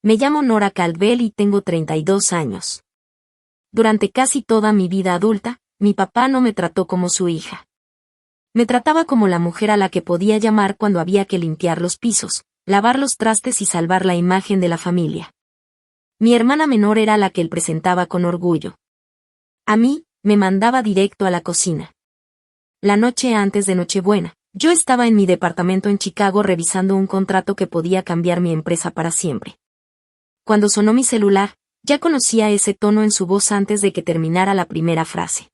Me llamo Nora Caldwell y tengo 32 años. Durante casi toda mi vida adulta, mi papá no me trató como su hija. Me trataba como la mujer a la que podía llamar cuando había que limpiar los pisos, lavar los trastes y salvar la imagen de la familia. Mi hermana menor era la que él presentaba con orgullo. A mí, me mandaba directo a la cocina. La noche antes de Nochebuena, yo estaba en mi departamento en Chicago revisando un contrato que podía cambiar mi empresa para siempre. Cuando sonó mi celular, ya conocía ese tono en su voz antes de que terminara la primera frase.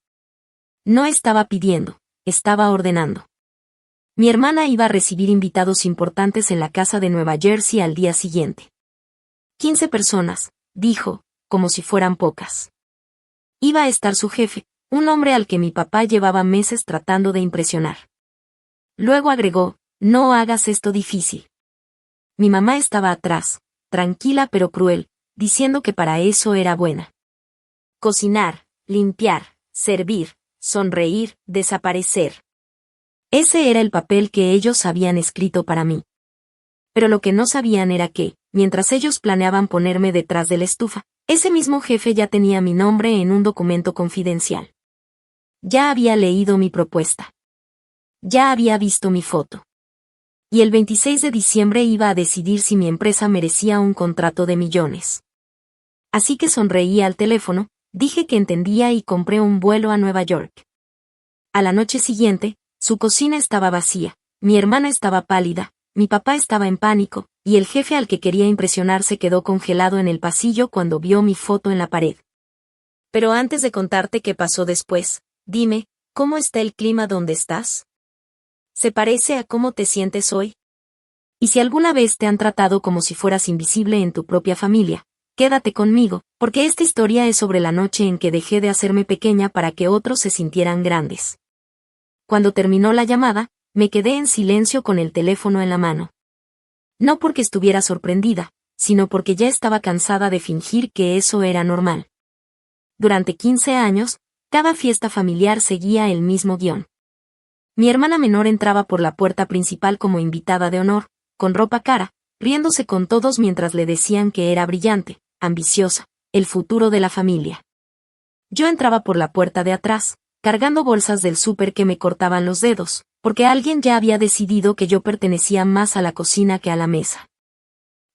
No estaba pidiendo, estaba ordenando. Mi hermana iba a recibir invitados importantes en la casa de Nueva Jersey al día siguiente. 15 personas, dijo, como si fueran pocas. Iba a estar su jefe, un hombre al que mi papá llevaba meses tratando de impresionar. Luego agregó, no hagas esto difícil. Mi mamá estaba atrás, tranquila pero cruel, diciendo que para eso era buena. Cocinar, limpiar, servir, sonreír, desaparecer. Ese era el papel que ellos habían escrito para mí. Pero lo que no sabían era que, mientras ellos planeaban ponerme detrás de la estufa, ese mismo jefe ya tenía mi nombre en un documento confidencial. Ya había leído mi propuesta. Ya había visto mi foto. Y el 26 de diciembre iba a decidir si mi empresa merecía un contrato de millones. Así que sonreí al teléfono, dije que entendía y compré un vuelo a Nueva York. A la noche siguiente, su cocina estaba vacía, mi hermana estaba pálida, mi papá estaba en pánico, y el jefe al que quería impresionar se quedó congelado en el pasillo cuando vio mi foto en la pared. Pero antes de contarte qué pasó después, dime, ¿cómo está el clima donde estás? ¿Se parece a cómo te sientes hoy? Y si alguna vez te han tratado como si fueras invisible en tu propia familia, quédate conmigo, porque esta historia es sobre la noche en que dejé de hacerme pequeña para que otros se sintieran grandes. Cuando terminó la llamada, me quedé en silencio con el teléfono en la mano. No porque estuviera sorprendida, sino porque ya estaba cansada de fingir que eso era normal. Durante 15 años, cada fiesta familiar seguía el mismo guión. Mi hermana menor entraba por la puerta principal como invitada de honor, con ropa cara, riéndose con todos mientras le decían que era brillante, ambiciosa, el futuro de la familia. Yo entraba por la puerta de atrás, cargando bolsas del súper que me cortaban los dedos, porque alguien ya había decidido que yo pertenecía más a la cocina que a la mesa.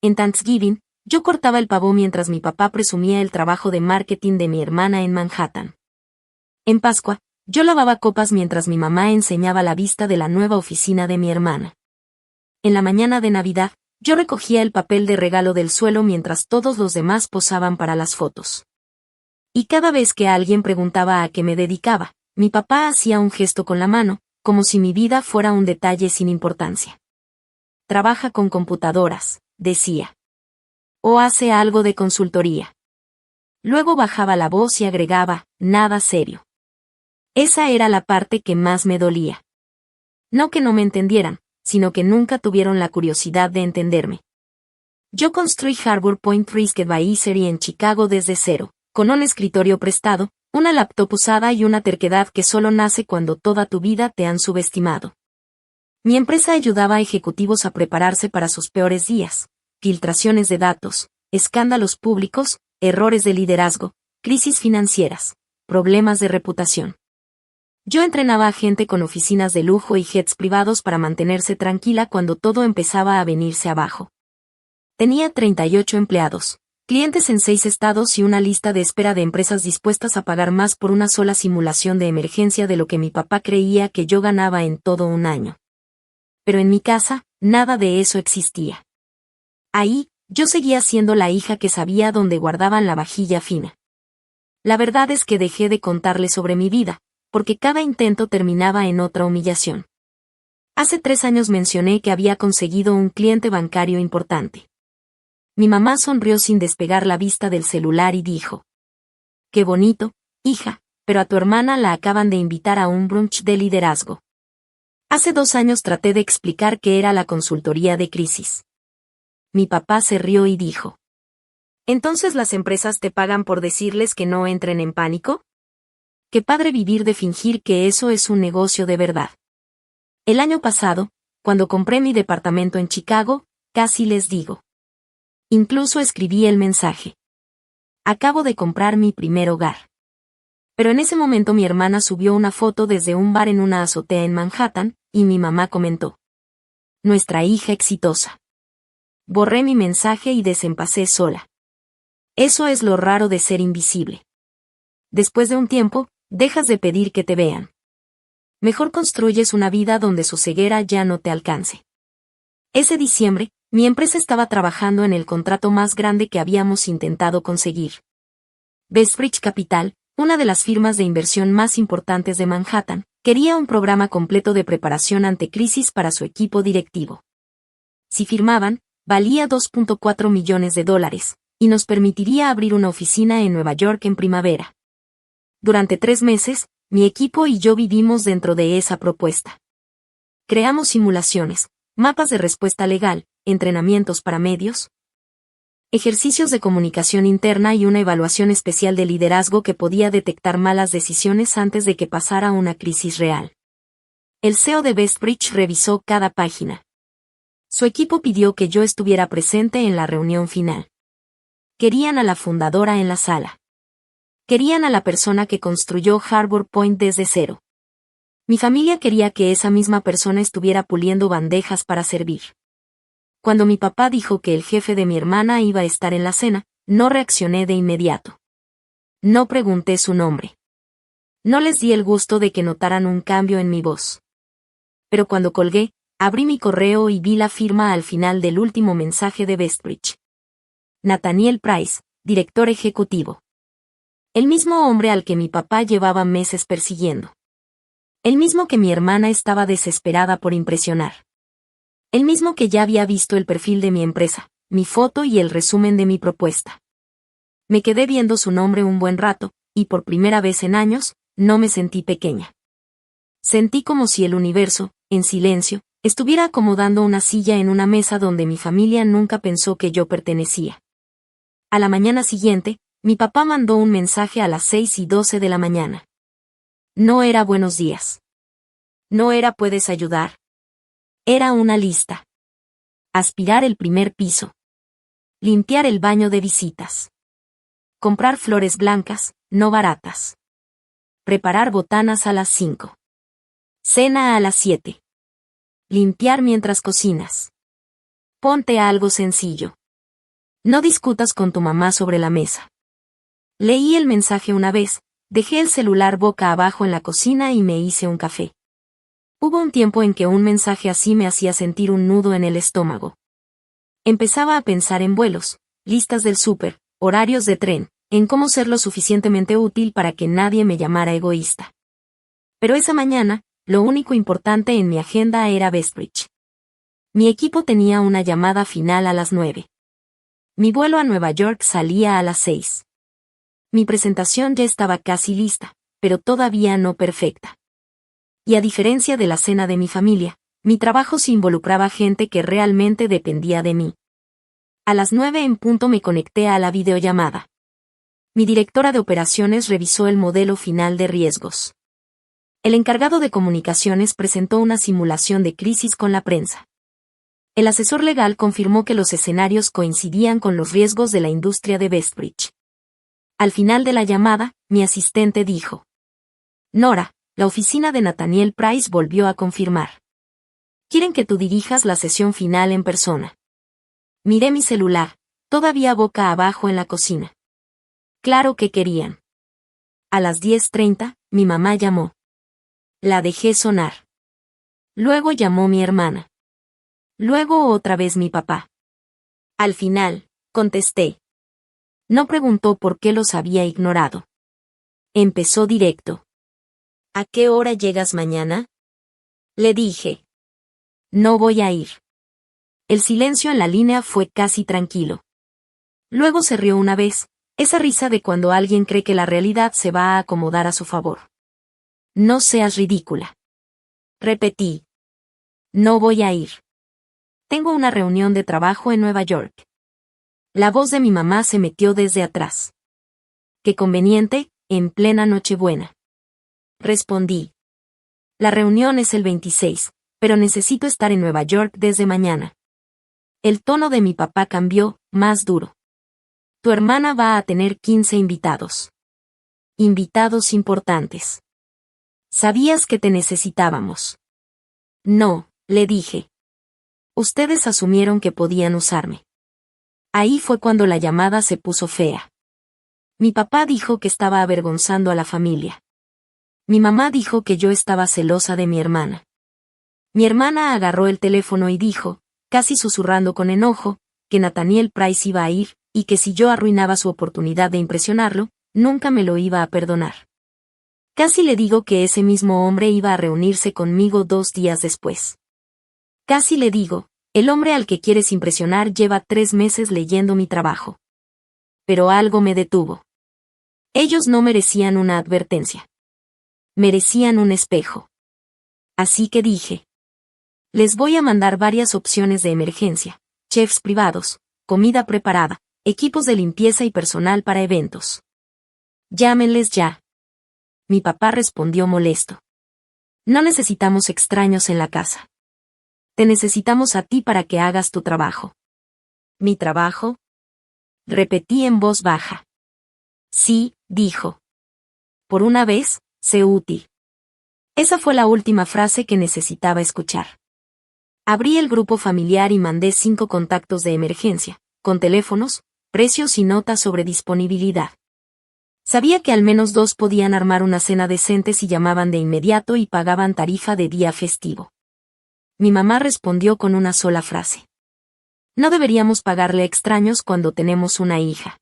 En Thanksgiving, yo cortaba el pavo mientras mi papá presumía el trabajo de marketing de mi hermana en Manhattan. En Pascua, yo lavaba copas mientras mi mamá enseñaba la vista de la nueva oficina de mi hermana. En la mañana de Navidad, yo recogía el papel de regalo del suelo mientras todos los demás posaban para las fotos. Y cada vez que alguien preguntaba a qué me dedicaba, mi papá hacía un gesto con la mano, como si mi vida fuera un detalle sin importancia. Trabaja con computadoras, decía. O hace algo de consultoría. Luego bajaba la voz y agregaba, nada serio. Esa era la parte que más me dolía. No que no me entendieran, sino que nunca tuvieron la curiosidad de entenderme. Yo construí Harbor Point Risk Advisory en Chicago desde cero, con un escritorio prestado, una laptop usada y una terquedad que solo nace cuando toda tu vida te han subestimado. Mi empresa ayudaba a ejecutivos a prepararse para sus peores días, filtraciones de datos, escándalos públicos, errores de liderazgo, crisis financieras, problemas de reputación. Yo entrenaba a gente con oficinas de lujo y jets privados para mantenerse tranquila cuando todo empezaba a venirse abajo. Tenía 38 empleados, clientes en 6 estados y una lista de espera de empresas dispuestas a pagar más por una sola simulación de emergencia de lo que mi papá creía que yo ganaba en todo un año. Pero en mi casa, nada de eso existía. Ahí, yo seguía siendo la hija que sabía dónde guardaban la vajilla fina. La verdad es que dejé de contarle sobre mi vida, porque cada intento terminaba en otra humillación. Hace 3 años mencioné que había conseguido un cliente bancario importante. Mi mamá sonrió sin despegar la vista del celular y dijo: «Qué bonito, hija, pero a tu hermana la acaban de invitar a un brunch de liderazgo». Hace 2 años traté de explicar qué era la consultoría de crisis. Mi papá se rió y dijo: «¿Entonces las empresas te pagan por decirles que no entren en pánico? Qué padre vivir de fingir que eso es un negocio de verdad». El año pasado, cuando compré mi departamento en Chicago, casi les digo: Incluso escribí el mensaje. Acabo de comprar mi primer hogar. Pero en ese momento mi hermana subió una foto desde un bar en una azotea en Manhattan, y mi mamá comentó: nuestra hija exitosa. Borré mi mensaje y desempacé sola. Eso es lo raro de ser invisible. Después de un tiempo, dejas de pedir que te vean. Mejor construyes una vida donde su ceguera ya no te alcance. Ese diciembre, mi empresa estaba trabajando en el contrato más grande que habíamos intentado conseguir. Bestbridge Capital, una de las firmas de inversión más importantes de Manhattan, quería un programa completo de preparación ante crisis para su equipo directivo. Si firmaban, valía $2.4 millones, y nos permitiría abrir una oficina en Nueva York en primavera. Durante 3 meses, mi equipo y yo vivimos dentro de esa propuesta. Creamos simulaciones, mapas de respuesta legal, entrenamientos para medios, ejercicios de comunicación interna y una evaluación especial de liderazgo que podía detectar malas decisiones antes de que pasara una crisis real. El CEO de Bestbridge revisó cada página. Su equipo pidió que yo estuviera presente en la reunión final. Querían a la fundadora en la sala. Querían a la persona que construyó Harbor Point desde cero. Mi familia quería que esa misma persona estuviera puliendo bandejas para servir. Cuando mi papá dijo que el jefe de mi hermana iba a estar en la cena, no reaccioné de inmediato. No pregunté su nombre. No les di el gusto de que notaran un cambio en mi voz. Pero cuando colgué, abrí mi correo y vi la firma al final del último mensaje de Bestbridge. Nathaniel Price, director ejecutivo. El mismo hombre al que mi papá llevaba meses persiguiendo. El mismo que mi hermana estaba desesperada por impresionar. El mismo que ya había visto el perfil de mi empresa, mi foto y el resumen de mi propuesta. Me quedé viendo su nombre un buen rato, y por primera vez en años, no me sentí pequeña. Sentí como si el universo, en silencio, estuviera acomodando una silla en una mesa donde mi familia nunca pensó que yo pertenecía. A la mañana siguiente, mi papá mandó un mensaje a las 6:12 de la mañana. No era buenos días. No era puedes ayudar. Era una lista. Aspirar el primer piso. Limpiar el baño de visitas. Comprar flores blancas, no baratas. Preparar botanas a las 5. Cena a las 7. Limpiar mientras cocinas. Ponte algo sencillo. No discutas con tu mamá sobre la mesa. Leí el mensaje una vez, dejé el celular boca abajo en la cocina y me hice un café. Hubo un tiempo en que un mensaje así me hacía sentir un nudo en el estómago. Empezaba a pensar en vuelos, listas del súper, horarios de tren, en cómo ser lo suficientemente útil para que nadie me llamara egoísta. Pero esa mañana, lo único importante en mi agenda era Bestbridge. Mi equipo tenía una llamada final a las 9. Mi vuelo a Nueva York salía a las 6. Mi presentación ya estaba casi lista, pero todavía no perfecta. Y a diferencia de la cena de mi familia, mi trabajo se involucraba gente que realmente dependía de mí. A las 9 en punto me conecté a la videollamada. Mi directora de operaciones revisó el modelo final de riesgos. El encargado de comunicaciones presentó una simulación de crisis con la prensa. El asesor legal confirmó que los escenarios coincidían con los riesgos de la industria de Bestbridge. Al final de la llamada, mi asistente dijo: Nora, la oficina de Nathaniel Price volvió a confirmar. Quieren que tú dirijas la sesión final en persona. Miré mi celular, todavía boca abajo en la cocina. Claro que querían. A las 10:30, mi mamá llamó. La dejé sonar. Luego llamó mi hermana. Luego otra vez mi papá. Al final, contesté. No preguntó por qué los había ignorado. Empezó directo. ¿A qué hora llegas mañana? Le dije. No voy a ir. El silencio en la línea fue casi tranquilo. Luego se rió una vez, esa risa de cuando alguien cree que la realidad se va a acomodar a su favor. No seas ridícula. Repetí. No voy a ir. Tengo una reunión de trabajo en Nueva York. La voz de mi mamá se metió desde atrás. Qué conveniente, en plena Nochebuena. Respondí. La reunión es el 26, pero necesito estar en Nueva York desde mañana. El tono de mi papá cambió, más duro. Tu hermana va a tener 15 invitados. Invitados importantes. Sabías que te necesitábamos. No, le dije. Ustedes asumieron que podían usarme. Ahí fue cuando la llamada se puso fea. Mi papá dijo que estaba avergonzando a la familia. Mi mamá dijo que yo estaba celosa de mi hermana. Mi hermana agarró el teléfono y dijo, casi susurrando con enojo, que Nathaniel Price iba a ir, y que si yo arruinaba su oportunidad de impresionarlo, nunca me lo iba a perdonar. Casi le digo que ese mismo hombre iba a reunirse conmigo 2 días después. Casi le digo, el hombre al que quieres impresionar lleva 3 meses leyendo mi trabajo. Pero algo me detuvo. Ellos no merecían una advertencia. Merecían un espejo. Así que dije. Les voy a mandar varias opciones de emergencia, chefs privados, comida preparada, equipos de limpieza y personal para eventos. Llámenles ya. Mi papá respondió molesto. No necesitamos extraños en la casa. Te necesitamos a ti para que hagas tu trabajo. ¿Mi trabajo? Repetí en voz baja. Sí, dijo. Por una vez, sé útil. Esa fue la última frase que necesitaba escuchar. Abrí el grupo familiar y mandé 5 contactos de emergencia, con teléfonos, precios y notas sobre disponibilidad. Sabía que al menos 2 podían armar una cena decente si llamaban de inmediato y pagaban tarifa de día festivo. Mi mamá respondió con una sola frase. No deberíamos pagarle a extraños cuando tenemos una hija.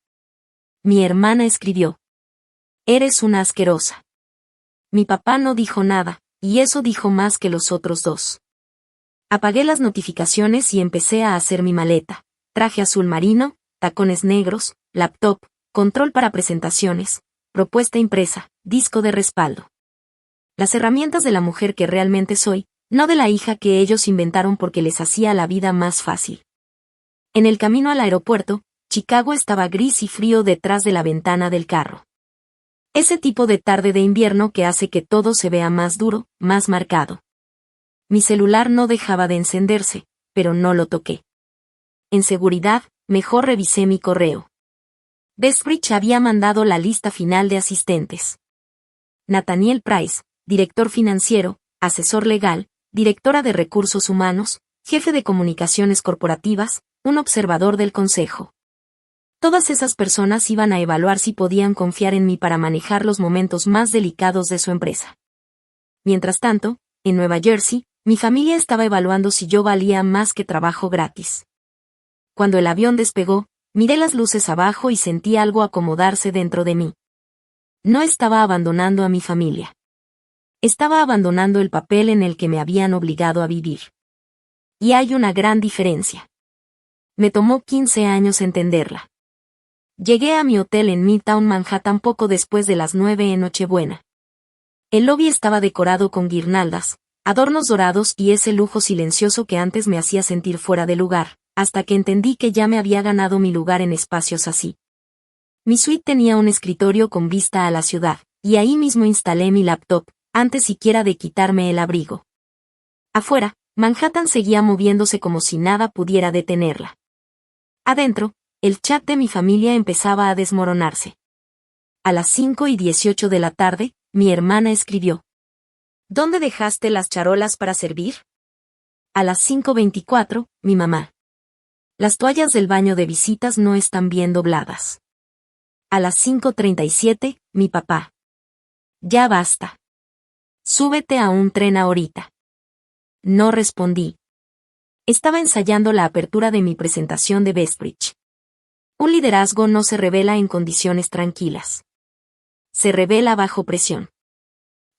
Mi hermana escribió. Eres una asquerosa. Mi papá no dijo nada, y eso dijo más que los otros 2. Apagué las notificaciones y empecé a hacer mi maleta. Traje azul marino, tacones negros, laptop, control para presentaciones, propuesta impresa, disco de respaldo. Las herramientas de la mujer que realmente soy, no de la hija que ellos inventaron porque les hacía la vida más fácil. En el camino al aeropuerto, Chicago estaba gris y frío detrás de la ventana del carro. Ese tipo de tarde de invierno que hace que todo se vea más duro, más marcado. Mi celular no dejaba de encenderse, pero no lo toqué. En seguridad, mejor revisé mi correo. Bestbridge había mandado la lista final de asistentes. Nathaniel Price, director financiero, asesor legal, directora de recursos humanos, jefe de comunicaciones corporativas, un observador del consejo. Todas esas personas iban a evaluar si podían confiar en mí para manejar los momentos más delicados de su empresa. Mientras tanto, en Nueva Jersey, mi familia estaba evaluando si yo valía más que trabajo gratis. Cuando el avión despegó, miré las luces abajo y sentí algo acomodarse dentro de mí. No estaba abandonando a mi familia. Estaba abandonando el papel en el que me habían obligado a vivir. Y hay una gran diferencia. Me tomó 15 años entenderla. Llegué a mi hotel en Midtown Manhattan poco después de las 9 en Nochebuena. El lobby estaba decorado con guirnaldas, adornos dorados y ese lujo silencioso que antes me hacía sentir fuera de lugar, hasta que entendí que ya me había ganado mi lugar en espacios así. Mi suite tenía un escritorio con vista a la ciudad, y ahí mismo instalé mi laptop, antes siquiera de quitarme el abrigo. Afuera, Manhattan seguía moviéndose como si nada pudiera detenerla. Adentro, el chat de mi familia empezaba a desmoronarse. A las 5:18 de la tarde, mi hermana escribió. ¿Dónde dejaste las charolas para servir? A las 5:24, mi mamá. Las toallas del baño de visitas no están bien dobladas. A las 5:37, mi papá. Ya basta. Súbete a un tren ahorita. No respondí. Estaba ensayando la apertura de mi presentación de Bestbridge. Un liderazgo no se revela en condiciones tranquilas. Se revela bajo presión.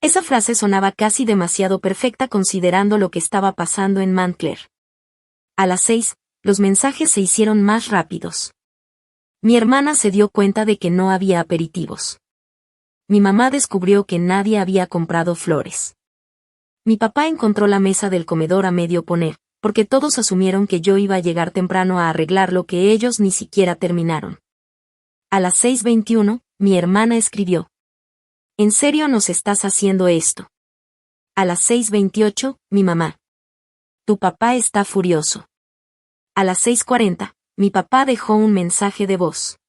Esa frase sonaba casi demasiado perfecta considerando lo que estaba pasando en Montclair. A las 6, los mensajes se hicieron más rápidos. Mi hermana se dio cuenta de que no había aperitivos. Mi mamá descubrió que nadie había comprado flores. Mi papá encontró la mesa del comedor a medio poner, porque todos asumieron que yo iba a llegar temprano a arreglar lo que ellos ni siquiera terminaron. A las 6:21, mi hermana escribió. ¿En serio nos estás haciendo esto? A las 6:28, mi mamá. Tu papá está furioso. A las 6:40, mi papá dejó un mensaje de voz.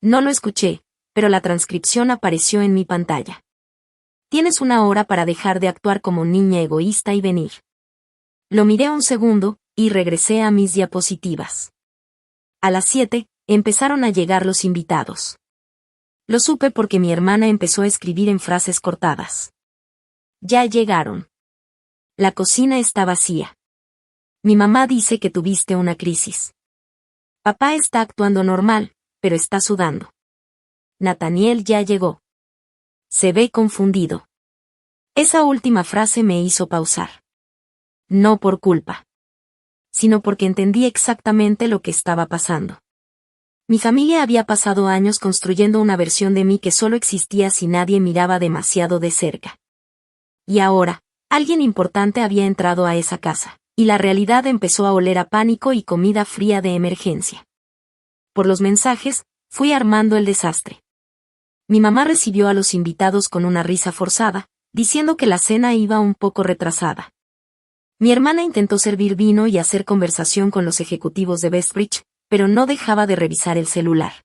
No lo escuché, pero la transcripción apareció en mi pantalla. Tienes 1 hora para dejar de actuar como niña egoísta y venir. Lo miré un segundo, y regresé a mis diapositivas. A las 7, empezaron a llegar los invitados. Lo supe porque mi hermana empezó a escribir en frases cortadas. Ya llegaron. La cocina está vacía. Mi mamá dice que tuviste una crisis. Papá está actuando normal, pero está sudando. Nathaniel ya llegó. Se ve confundido. Esa última frase me hizo pausar. No por culpa, sino porque entendí exactamente lo que estaba pasando. Mi familia había pasado años construyendo una versión de mí que solo existía si nadie miraba demasiado de cerca. Y ahora, alguien importante había entrado a esa casa, y la realidad empezó a oler a pánico y comida fría de emergencia. Por los mensajes, fui armando el desastre. Mi mamá recibió a los invitados con una risa forzada, diciendo que la cena iba un poco retrasada. Mi hermana intentó servir vino y hacer conversación con los ejecutivos de Bestbridge, pero no dejaba de revisar el celular.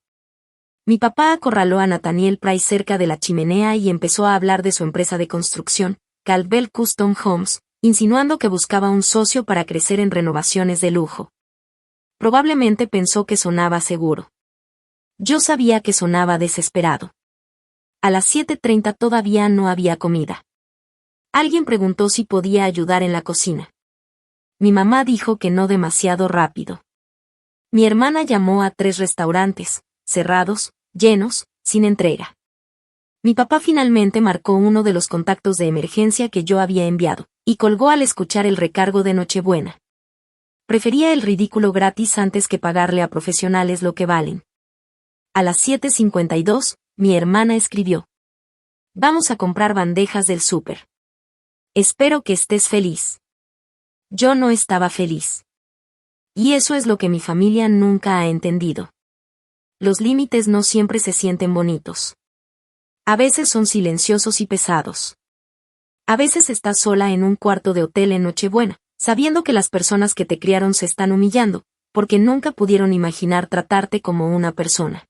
Mi papá acorraló a Nathaniel Price cerca de la chimenea y empezó a hablar de su empresa de construcción, Caldwell Custom Homes, insinuando que buscaba un socio para crecer en renovaciones de lujo. Probablemente pensó que sonaba seguro. Yo sabía que sonaba desesperado. A las 7:30 todavía no había comida. Alguien preguntó si podía ayudar en la cocina. Mi mamá dijo que no demasiado rápido. Mi hermana llamó a 3 restaurantes, cerrados, llenos, sin entrega. Mi papá finalmente marcó uno de los contactos de emergencia que yo había enviado, y colgó al escuchar el recargo de Nochebuena. Prefería el ridículo gratis antes que pagarle a profesionales lo que valen. A las 7:52, mi hermana escribió. Vamos a comprar bandejas del súper. Espero que estés feliz. Yo no estaba feliz. Y eso es lo que mi familia nunca ha entendido. Los límites no siempre se sienten bonitos. A veces son silenciosos y pesados. A veces estás sola en un cuarto de hotel en Nochebuena, sabiendo que las personas que te criaron se están humillando, porque nunca pudieron imaginar tratarte como una persona.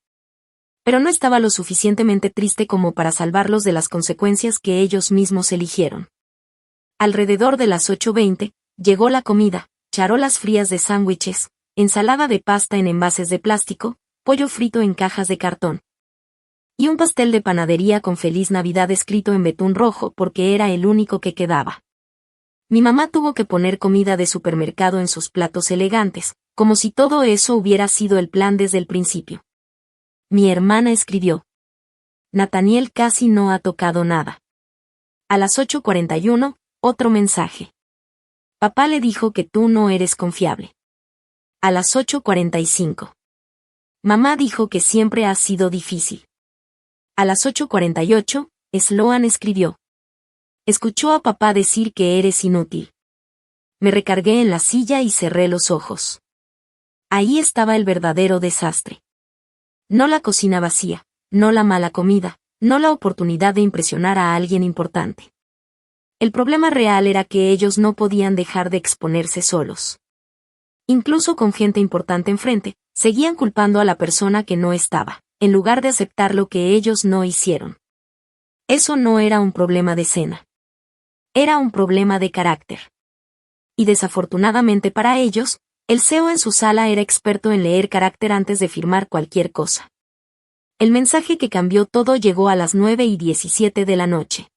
Pero no estaba lo suficientemente triste como para salvarlos de las consecuencias que ellos mismos eligieron. Alrededor de las 8:20, llegó la comida, charolas frías de sándwiches, ensalada de pasta en envases de plástico, pollo frito en cajas de cartón. Y un pastel de panadería con Feliz Navidad escrito en betún rojo porque era el único que quedaba. Mi mamá tuvo que poner comida de supermercado en sus platos elegantes, como si todo eso hubiera sido el plan desde el principio. Mi hermana escribió. Nathaniel casi no ha tocado nada. A las 8:41, otro mensaje. Papá le dijo que tú no eres confiable. A las 8:45. Mamá dijo que siempre has sido difícil. A las 8:48, Sloan escribió. Escuchó a papá decir que eres inútil. Me recargué en la silla y cerré los ojos. Ahí estaba el verdadero desastre. No la cocina vacía, no la mala comida, no la oportunidad de impresionar a alguien importante. El problema real era que ellos no podían dejar de exponerse solos. Incluso con gente importante enfrente, seguían culpando a la persona que no estaba, en lugar de aceptar lo que ellos no hicieron. Eso no era un problema de cena. Era un problema de carácter. Y desafortunadamente para ellos, el CEO en su sala era experto en leer carácter antes de firmar cualquier cosa. El mensaje que cambió todo llegó a las 9:17 de la noche.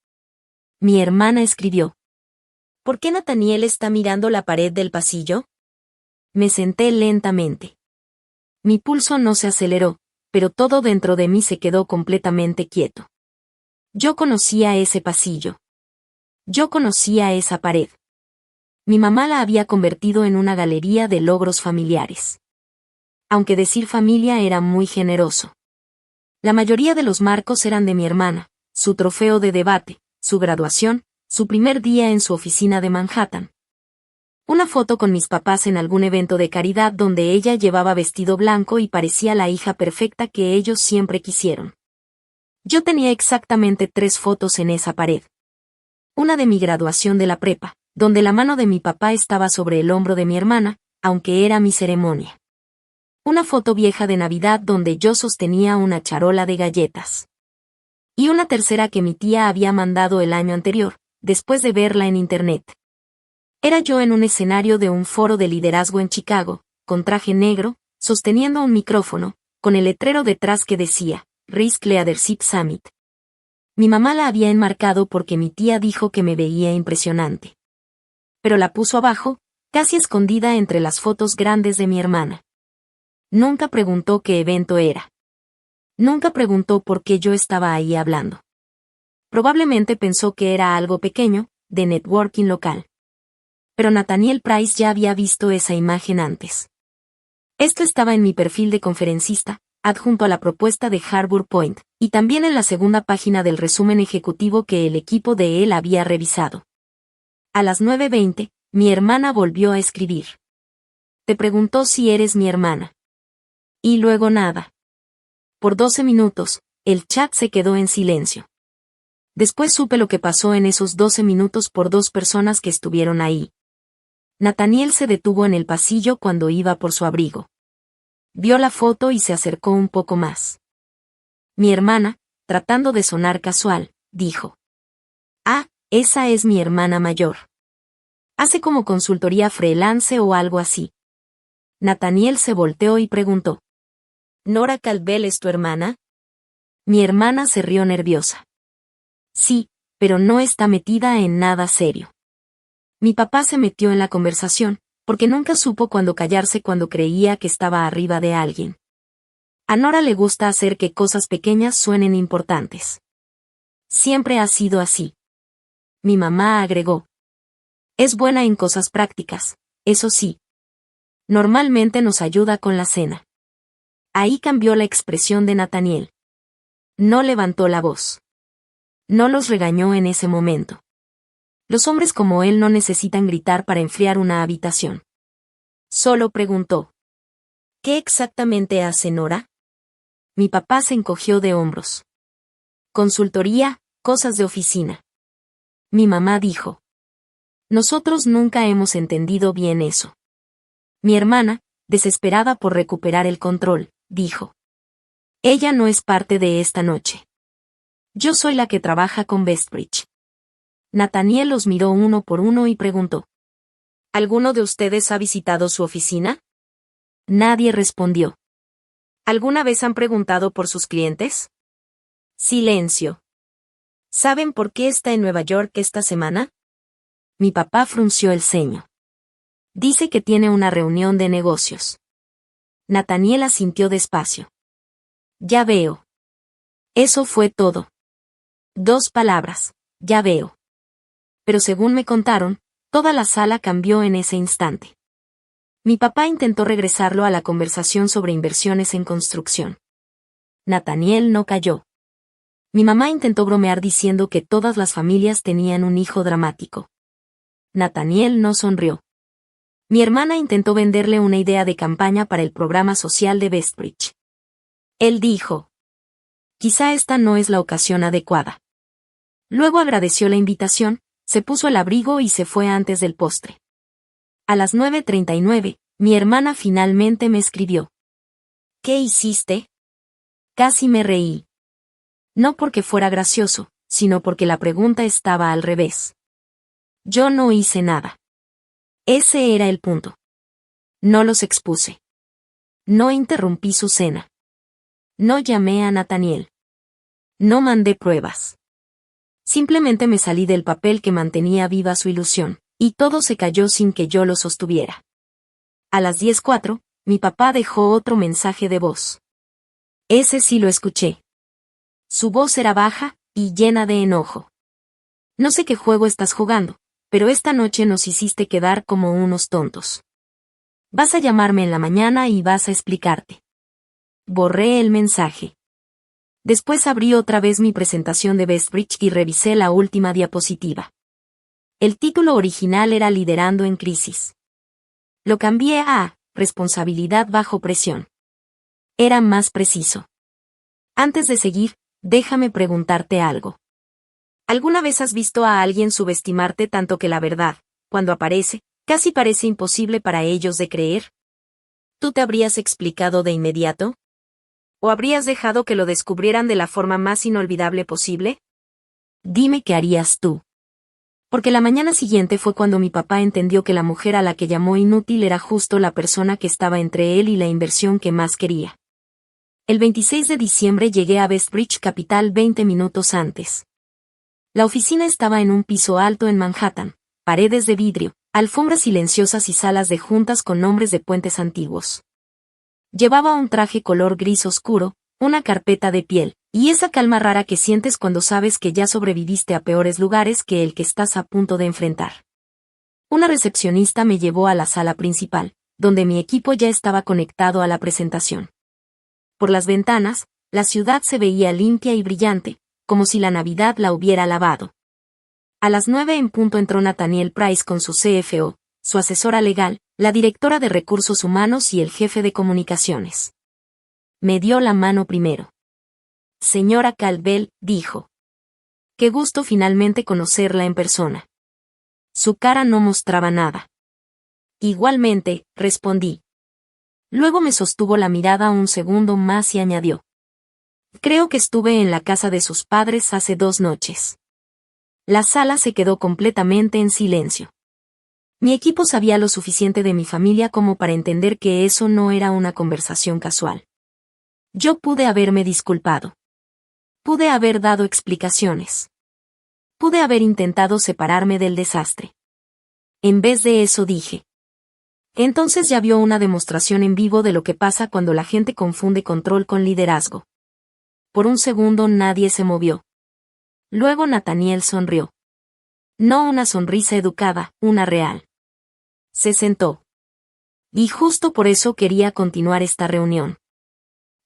Mi hermana escribió. ¿Por qué Nathaniel está mirando la pared del pasillo? Me senté lentamente. Mi pulso no se aceleró, pero todo dentro de mí se quedó completamente quieto. Yo conocía ese pasillo. Yo conocía esa pared. Mi mamá la había convertido en una galería de logros familiares. Aunque decir familia era muy generoso. La mayoría de los marcos eran de mi hermana, su trofeo de debate, su graduación, su primer día en su oficina de Manhattan. Una foto con mis papás en algún evento de caridad donde ella llevaba vestido blanco y parecía la hija perfecta que ellos siempre quisieron. Yo tenía exactamente 3 fotos en esa pared. Una de mi graduación de la prepa, donde la mano de mi papá estaba sobre el hombro de mi hermana, aunque era mi ceremonia. Una foto vieja de Navidad donde yo sostenía una charola de galletas. Y una tercera que mi tía había mandado el año anterior, después de verla en internet. Era yo en un escenario de un foro de liderazgo en Chicago, con traje negro, sosteniendo un micrófono, con el letrero detrás que decía, Risk Leadership Summit. Mi mamá la había enmarcado porque mi tía dijo que me veía impresionante. Pero la puso abajo, casi escondida entre las fotos grandes de mi hermana. Nunca preguntó qué evento era. Nunca preguntó por qué yo estaba ahí hablando. Probablemente pensó que era algo pequeño, de networking local. Pero Nathaniel Price ya había visto esa imagen antes. Esto estaba en mi perfil de conferencista, adjunto a la propuesta de Harbour Point, y también en la segunda página del resumen ejecutivo que el equipo de él había revisado. A las 9:20, mi hermana volvió a escribir. Te preguntó si eres mi hermana. Y luego nada. Por 12 minutos, el chat se quedó en silencio. Después supe lo que pasó en esos 12 minutos por dos personas que estuvieron ahí. Nathaniel se detuvo en el pasillo cuando iba por su abrigo. Vio la foto y se acercó un poco más. Mi hermana, tratando de sonar casual, dijo. Ah, esa es mi hermana mayor. Hace como consultoría freelance o algo así. Nathaniel se volteó y preguntó. ¿Nora Caldwell es tu hermana? Mi hermana se rió nerviosa. Sí, pero no está metida en nada serio. Mi papá se metió en la conversación, porque nunca supo cuándo callarse cuando creía que estaba arriba de alguien. A Nora le gusta hacer que cosas pequeñas suenen importantes. Siempre ha sido así. Mi mamá agregó. Es buena en cosas prácticas, eso sí. Normalmente nos ayuda con la cena. Ahí cambió la expresión de Nathaniel. No levantó la voz. No los regañó en ese momento. Los hombres como él no necesitan gritar para enfriar una habitación. Solo preguntó. ¿Qué exactamente hace Nora? Mi papá se encogió de hombros. Consultoría, cosas de oficina. Mi mamá dijo. Nosotros nunca hemos entendido bien eso. Mi hermana, desesperada por recuperar el control, dijo. Ella no es parte de esta noche. Yo soy la que trabaja con Bestbridge. Nathaniel los miró uno por uno y preguntó. ¿Alguno de ustedes ha visitado su oficina? Nadie respondió. ¿Alguna vez han preguntado por sus clientes? Silencio. ¿Saben por qué está en Nueva York esta semana? Mi papá frunció el ceño. Dice que tiene una reunión de negocios. Nathaniel asintió despacio. Ya veo. Eso fue todo. 2 palabras, ya veo. Pero según me contaron, toda la sala cambió en ese instante. Mi papá intentó regresarlo a la conversación sobre inversiones en construcción. Nathaniel no cayó. Mi mamá intentó bromear diciendo que todas las familias tenían un hijo dramático. Nathaniel no sonrió. Mi hermana intentó venderle una idea de campaña para el programa social de Bestbridge. Él dijo. Quizá esta no es la ocasión adecuada. Luego agradeció la invitación, se puso el abrigo y se fue antes del postre. A las 9:39, mi hermana finalmente me escribió. ¿Qué hiciste? Casi me reí. No porque fuera gracioso, sino porque la pregunta estaba al revés. Yo no hice nada. Ese era el punto. No los expuse. No interrumpí su cena. No llamé a Nathaniel. No mandé pruebas. Simplemente me salí del papel que mantenía viva su ilusión, y todo se cayó sin que yo lo sostuviera. A las 10:04, mi papá dejó otro mensaje de voz. Ese sí lo escuché. Su voz era baja y llena de enojo. No sé qué juego estás jugando, pero esta noche nos hiciste quedar como unos tontos. Vas a llamarme en la mañana y vas a explicarte. Borré el mensaje. Después abrí otra vez mi presentación de Bestbridge y revisé la última diapositiva. El título original era Liderando en crisis. Lo cambié a Responsabilidad bajo presión. Era más preciso. Antes de seguir, déjame preguntarte algo. ¿Alguna vez has visto a alguien subestimarte tanto que la verdad, cuando aparece, Casi parece imposible para ellos de creer. ¿Tú te habrías explicado de inmediato? ¿O habrías dejado que lo descubrieran de la forma más inolvidable posible? Dime qué harías tú. Porque la mañana siguiente fue cuando mi papá entendió que la mujer a la que llamó inútil era justo la persona que estaba entre él y la inversión que más quería. El 26 de diciembre llegué a Westbridge Capital 20 minutos antes. La oficina estaba en un piso alto en Manhattan, paredes de vidrio, alfombras silenciosas y salas de juntas con nombres de puentes antiguos. Llevaba un traje color gris oscuro, una carpeta de piel, y esa calma rara que sientes cuando sabes que ya sobreviviste a peores lugares que el que estás a punto de enfrentar. Una recepcionista me llevó a la sala principal, donde mi equipo ya estaba conectado a la presentación. Por las ventanas, la ciudad se veía limpia y brillante, como si la Navidad la hubiera lavado. A las 9 en punto entró Nathaniel Price con su CFO, su asesora legal, la directora de recursos humanos y el jefe de comunicaciones. Me dio la mano primero. Señora Caldwell, dijo. Qué gusto finalmente conocerla en persona. Su cara no mostraba nada. Igualmente, respondí. Luego me sostuvo la mirada un segundo más y añadió. Creo que estuve en la casa de sus padres hace 2 noches. La sala se quedó completamente en silencio. Mi equipo sabía lo suficiente de mi familia como para entender que eso no era una conversación casual. Yo pude haberme disculpado. Pude haber dado explicaciones. Pude haber intentado separarme del desastre. En vez de eso dije. Entonces ya vio una demostración en vivo de lo que pasa cuando la gente confunde control con liderazgo. Por un segundo nadie se movió. Luego Nathaniel sonrió. No una sonrisa educada, una real. Se sentó. Y justo por eso quería continuar esta reunión.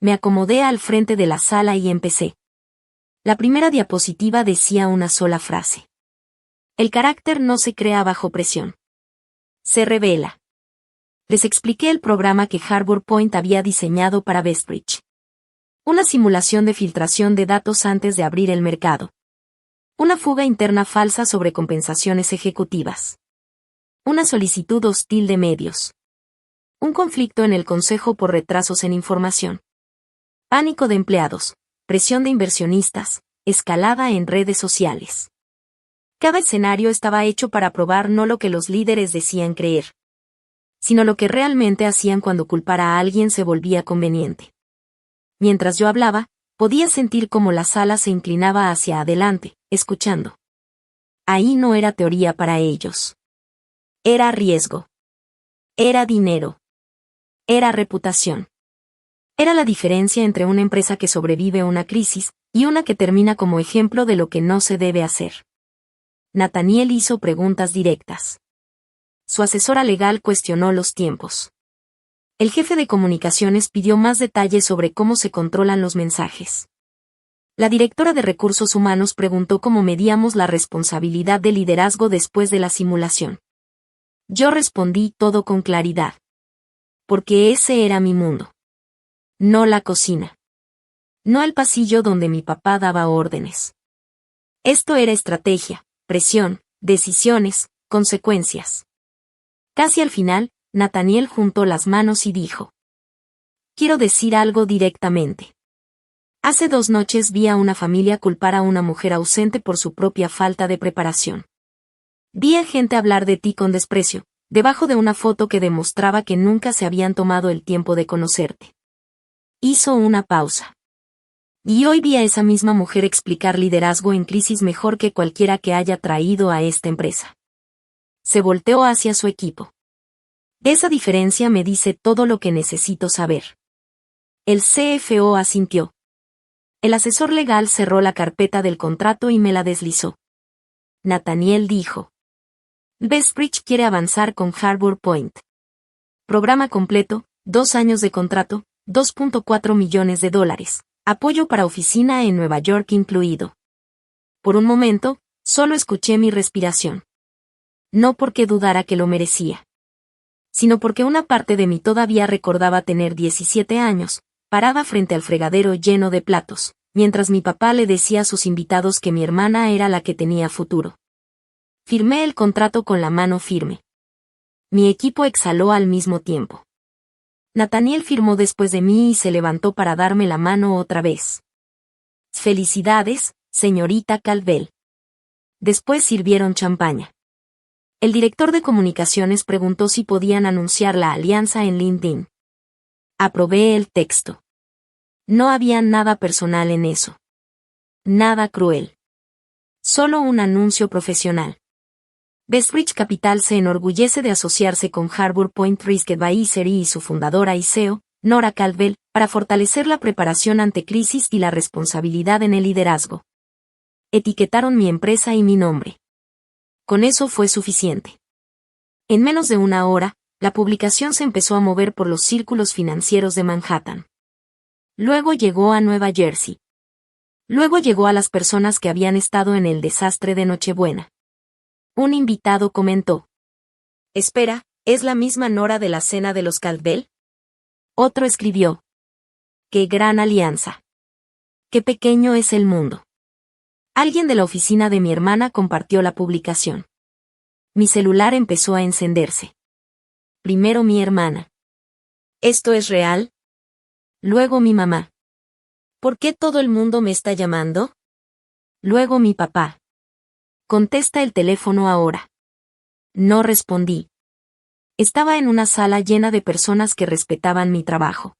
Me acomodé al frente de la sala y empecé. La primera diapositiva decía una sola frase. El carácter no se crea bajo presión. Se revela. Les expliqué el programa que Harbor Point había diseñado para Westbridge. Una simulación de filtración de datos antes de abrir el mercado. Una fuga interna falsa sobre compensaciones ejecutivas. Una solicitud hostil de medios. Un conflicto en el consejo por retrasos en información. Pánico de empleados, presión de inversionistas, escalada en redes sociales. Cada escenario estaba hecho para probar no lo que los líderes decían creer, sino lo que realmente hacían cuando culpar a alguien se volvía conveniente. Mientras yo hablaba, podía sentir cómo la sala se inclinaba hacia adelante, escuchando. Ahí no era teoría para ellos. Era riesgo. Era dinero. Era reputación. Era la diferencia entre una empresa que sobrevive a una crisis y una que termina como ejemplo de lo que no se debe hacer. Nathaniel hizo preguntas directas. Su asesora legal cuestionó los tiempos. El jefe de comunicaciones pidió más detalles sobre cómo se controlan los mensajes. La directora de recursos humanos preguntó cómo medíamos la responsabilidad de liderazgo después de la simulación. Yo respondí todo con claridad. Porque ese era mi mundo. No la cocina. No el pasillo donde mi papá daba órdenes. Esto era estrategia, presión, decisiones, consecuencias. Casi al final, Nathaniel juntó las manos y dijo. Quiero decir algo directamente. Hace 2 noches vi a una familia culpar a una mujer ausente por su propia falta de preparación. Vi a gente hablar de ti con desprecio, debajo de una foto que demostraba que nunca se habían tomado el tiempo de conocerte. Hizo una pausa. Y hoy vi a esa misma mujer explicar liderazgo en crisis mejor que cualquiera que haya traído a esta empresa. Se volteó hacia su equipo. Esa diferencia me dice todo lo que necesito saber. El CFO asintió. El asesor legal cerró la carpeta del contrato y me la deslizó. Nathaniel dijo. Westbridge quiere avanzar con Harbor Point. Programa completo, 2 años de contrato, $2.4 millones. Apoyo para oficina en Nueva York incluido. Por un momento, solo escuché mi respiración. No porque dudara que lo merecía, sino porque una parte de mí todavía recordaba tener 17 años, parada frente al fregadero lleno de platos, mientras mi papá le decía a sus invitados que mi hermana era la que tenía futuro. Firmé el contrato con la mano firme. Mi equipo exhaló al mismo tiempo. Nathaniel firmó después de mí y se levantó para darme la mano otra vez. Felicidades, señorita Caldwell. Después sirvieron champaña. El director de comunicaciones preguntó si podían anunciar la alianza en LinkedIn. Aprobé el texto. No había nada personal en eso. Nada cruel. Solo un anuncio profesional. Bestbridge Capital se enorgullece de asociarse con Harbor Point Risk Advisory y su fundadora y CEO, Nora Caldwell, para fortalecer la preparación ante crisis y la responsabilidad en el liderazgo. Etiquetaron mi empresa y mi nombre. Con eso fue suficiente. En menos de una hora, la publicación se empezó a mover por los círculos financieros de Manhattan. Luego llegó a Nueva Jersey. Luego llegó a las personas que habían estado en el desastre de Nochebuena. Un invitado comentó: «Espera, ¿es la misma Nora de la cena de los Caldwell?». Otro escribió: «¡Qué gran alianza! ¡Qué pequeño es el mundo!». Alguien de la oficina de mi hermana compartió la publicación. Mi celular empezó a encenderse. Primero mi hermana. ¿Esto es real? Luego mi mamá. ¿Por qué todo el mundo me está llamando? Luego mi papá. Contesta el teléfono ahora. No respondí. Estaba en una sala llena de personas que respetaban mi trabajo.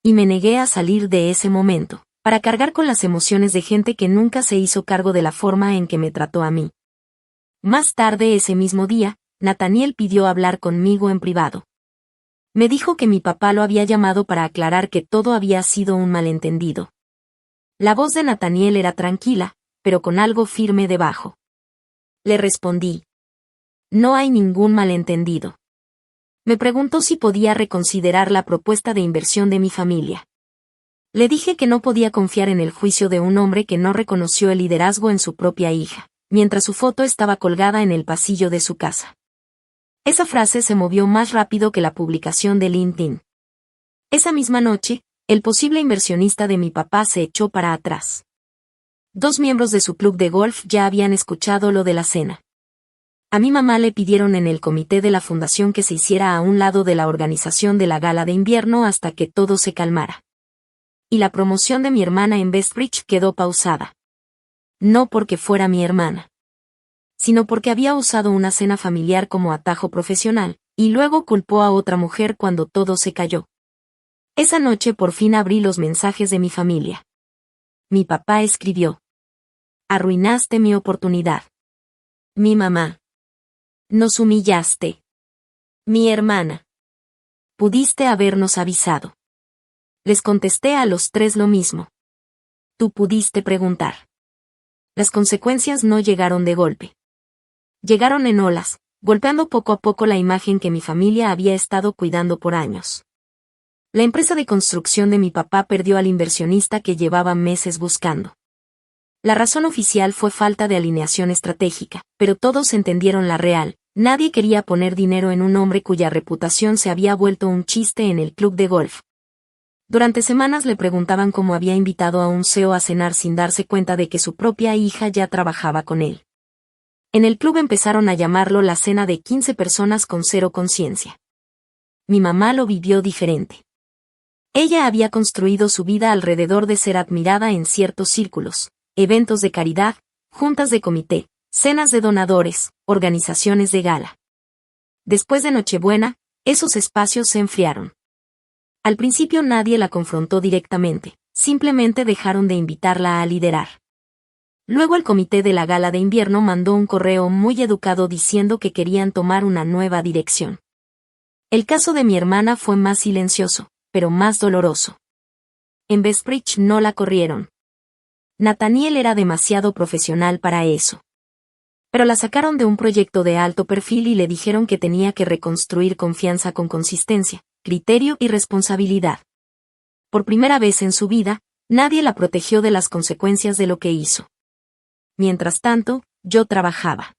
Y me negué a salir de ese momento, para cargar con las emociones de gente que nunca se hizo cargo de la forma en que me trató a mí. Más tarde ese mismo día, Nathaniel pidió hablar conmigo en privado. Me dijo que mi papá lo había llamado para aclarar que todo había sido un malentendido. La voz de Nathaniel era tranquila, pero con algo firme debajo. Le respondí: «No hay ningún malentendido». Me preguntó si podía reconsiderar la propuesta de inversión de mi familia. Le dije que no podía confiar en el juicio de un hombre que no reconoció el liderazgo en su propia hija, mientras su foto estaba colgada en el pasillo de su casa. Esa frase se movió más rápido que la publicación de LinkedIn. Esa misma noche, el posible inversionista de mi papá se echó para atrás. 2 miembros de su club de golf ya habían escuchado lo de la cena. A mi mamá le pidieron en el comité de la fundación que se hiciera a un lado de la organización de la gala de invierno hasta que todo se calmara. Y la promoción de mi hermana en Bestbridge quedó pausada. No porque fuera mi hermana, sino porque había usado una cena familiar como atajo profesional, y luego culpó a otra mujer cuando todo se cayó. Esa noche por fin abrí los mensajes de mi familia. Mi papá escribió: «Arruinaste mi oportunidad». Mi mamá: «Nos humillaste». Mi hermana: «Pudiste habernos avisado». Les contesté a los 3 lo mismo. Tú pudiste preguntar. Las consecuencias no llegaron de golpe. Llegaron en olas, golpeando poco a poco la imagen que mi familia había estado cuidando por años. La empresa de construcción de mi papá perdió al inversionista que llevaba meses buscando. La razón oficial fue falta de alineación estratégica, pero todos entendieron la real. Nadie quería poner dinero en un hombre cuya reputación se había vuelto un chiste en el club de golf. Durante semanas le preguntaban cómo había invitado a un CEO a cenar sin darse cuenta de que su propia hija ya trabajaba con él. En el club empezaron a llamarlo la cena de 15 personas con cero conciencia. Mi mamá lo vivió diferente. Ella había construido su vida alrededor de ser admirada en ciertos círculos, eventos de caridad, juntas de comité, cenas de donadores, organizaciones de gala. Después de Nochebuena, esos espacios se enfriaron. Al principio nadie la confrontó directamente, simplemente dejaron de invitarla a liderar. Luego el comité de la gala de invierno mandó un correo muy educado diciendo que querían tomar una nueva dirección. El caso de mi hermana fue más silencioso, pero más doloroso. En Bestbridge no la corrieron. Nathaniel era demasiado profesional para eso. Pero la sacaron de un proyecto de alto perfil y le dijeron que tenía que reconstruir confianza con consistencia, criterio y responsabilidad. Por primera vez en su vida, nadie la protegió de las consecuencias de lo que hizo. Mientras tanto, yo trabajaba.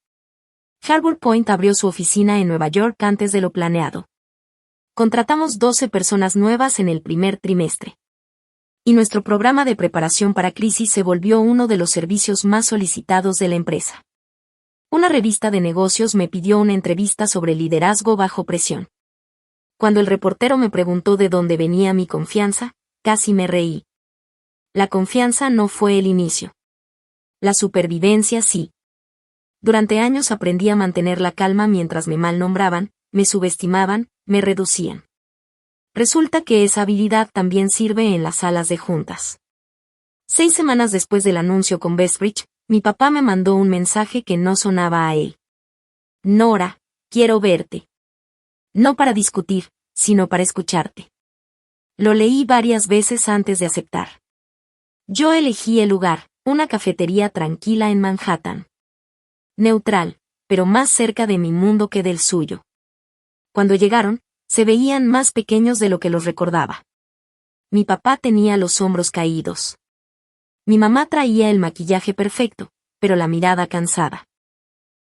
Harbor Point abrió su oficina en Nueva York antes de lo planeado. Contratamos 12 personas nuevas en el primer trimestre. Y nuestro programa de preparación para crisis se volvió uno de los servicios más solicitados de la empresa. Una revista de negocios me pidió una entrevista sobre liderazgo bajo presión. Cuando el reportero me preguntó de dónde venía mi confianza, casi me reí. La confianza no fue el inicio. La supervivencia sí. Durante años aprendí a mantener la calma mientras me mal nombraban, me subestimaban, me reducían. Resulta que esa habilidad también sirve en las salas de juntas. 6 semanas después del anuncio con Bestbridge, mi papá me mandó un mensaje que no sonaba a él. Nora, quiero verte. No para discutir, sino para escucharte. Lo leí varias veces antes de aceptar. Yo elegí el lugar, una cafetería tranquila en Manhattan. Neutral, pero más cerca de mi mundo que del suyo. Cuando llegaron, se veían más pequeños de lo que los recordaba. Mi papá tenía los hombros caídos. Mi mamá traía el maquillaje perfecto, pero la mirada cansada.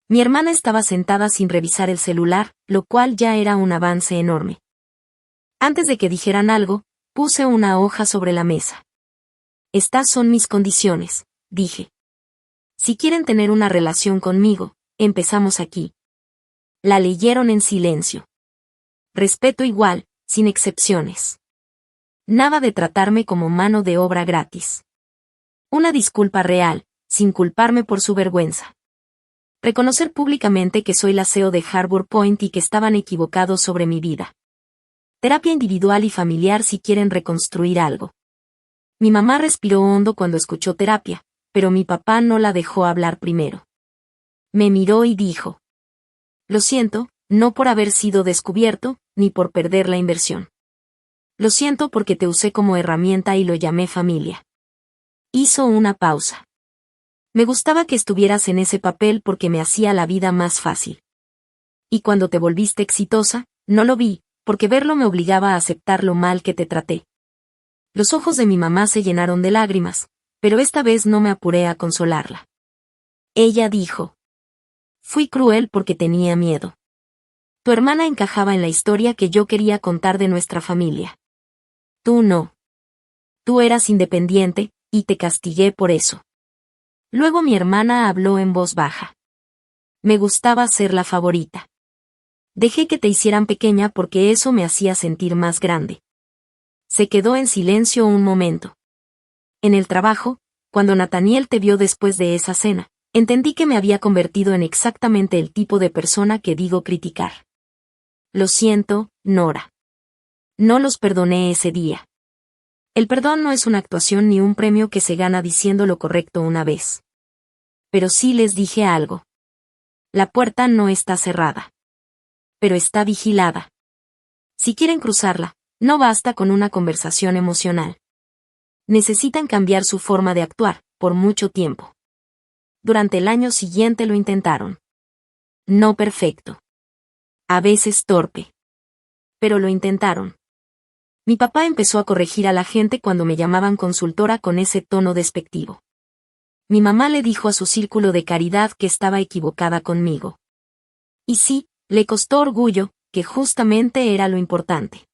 Mi hermana estaba sentada sin revisar el celular, lo cual ya era un avance enorme. Antes de que dijeran algo, puse una hoja sobre la mesa. Estas son mis condiciones, dije. Si quieren tener una relación conmigo, empezamos aquí. La leyeron en silencio. Respeto igual, sin excepciones. Nada de tratarme como mano de obra gratis. Una disculpa real, sin culparme por su vergüenza. Reconocer públicamente que soy la CEO de Harbor Point y que estaban equivocados sobre mi vida. Terapia individual y familiar si quieren reconstruir algo. Mi mamá respiró hondo cuando escuchó terapia, pero mi papá no la dejó hablar primero. Me miró y dijo: Lo siento, no por haber sido descubierto, ni por perder la inversión. Lo siento porque te usé como herramienta y lo llamé familia. Hizo una pausa. Me gustaba que estuvieras en ese papel porque me hacía la vida más fácil. Y cuando te volviste exitosa, no lo vi, porque verlo me obligaba a aceptar lo mal que te traté. Los ojos de mi mamá se llenaron de lágrimas, pero esta vez no me apuré a consolarla. Ella dijo: Fui cruel porque tenía miedo. Tu hermana encajaba en la historia que yo quería contar de nuestra familia. Tú no. Tú eras independiente, y te castigué por eso. Luego mi hermana habló en voz baja. Me gustaba ser la favorita. Dejé que te hicieran pequeña porque eso me hacía sentir más grande. Se quedó en silencio un momento. En el trabajo, cuando Nathaniel te vio después de esa cena, entendí que me había convertido en exactamente el tipo de persona que digo criticar. Lo siento, Nora. No los perdoné ese día. El perdón no es una actuación ni un premio que se gana diciendo lo correcto una vez. Pero sí les dije algo. La puerta no está cerrada. Pero está vigilada. Si quieren cruzarla, no basta con una conversación emocional. Necesitan cambiar su forma de actuar, por mucho tiempo. Durante el año siguiente lo intentaron. No perfecto. A veces torpe. Pero lo intentaron. Mi papá empezó a corregir a la gente cuando me llamaban consultora con ese tono despectivo. Mi mamá le dijo a su círculo de caridad que estaba equivocada conmigo. Y sí, le costó orgullo, que justamente era lo importante.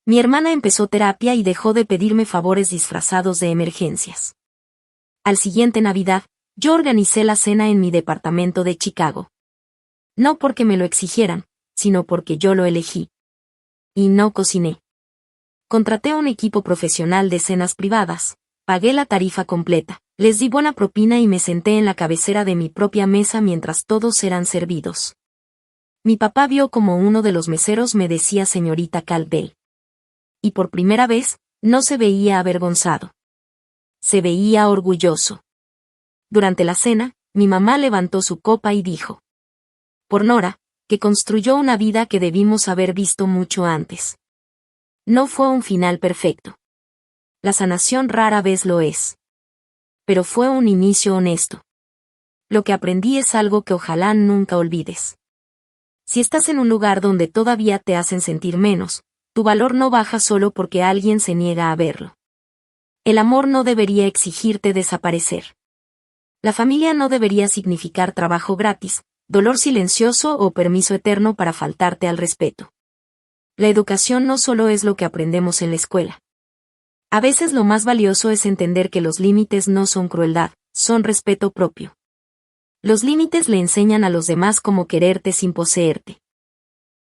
Mi hermana empezó terapia y dejó de pedirme favores disfrazados de emergencias. Al siguiente Navidad, yo organicé la cena en mi departamento de Chicago. No porque me lo exigieran, sino porque yo lo elegí. Y no cociné. Contraté a un equipo profesional de cenas privadas, pagué la tarifa completa, les di buena propina y me senté en la cabecera de mi propia mesa mientras todos eran servidos. Mi papá vio como uno de los meseros me decía señorita Caldwell. Y por primera vez, no se veía avergonzado. Se veía orgulloso. Durante la cena, mi mamá levantó su copa y dijo: Por Nora, que construyó una vida que debimos haber visto mucho antes. No fue un final perfecto. La sanación rara vez lo es. Pero fue un inicio honesto. Lo que aprendí es algo que ojalá nunca olvides. Si estás en un lugar donde todavía te hacen sentir menos, tu valor no baja solo porque alguien se niega a verlo. El amor no debería exigirte desaparecer. La familia no debería significar trabajo gratis, dolor silencioso o permiso eterno para faltarte al respeto. La educación no solo es lo que aprendemos en la escuela. A veces lo más valioso es entender que los límites no son crueldad, son respeto propio. Los límites le enseñan a los demás cómo quererte sin poseerte.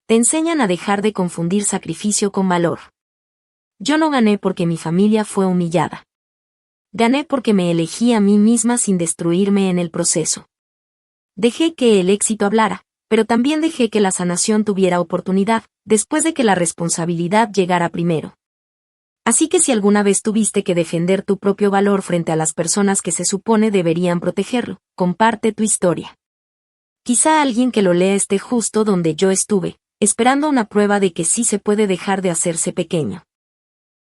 Te enseñan a dejar de confundir sacrificio con valor. Yo no gané porque mi familia fue humillada. Gané porque me elegí a mí misma sin destruirme en el proceso. Dejé que el éxito hablara, pero también dejé que la sanación tuviera oportunidad, después de que la responsabilidad llegara primero. Así que si alguna vez tuviste que defender tu propio valor frente a las personas que se supone deberían protegerlo, comparte tu historia. Quizá alguien que lo lea esté justo donde yo estuve, esperando una prueba de que sí se puede dejar de hacerse pequeño.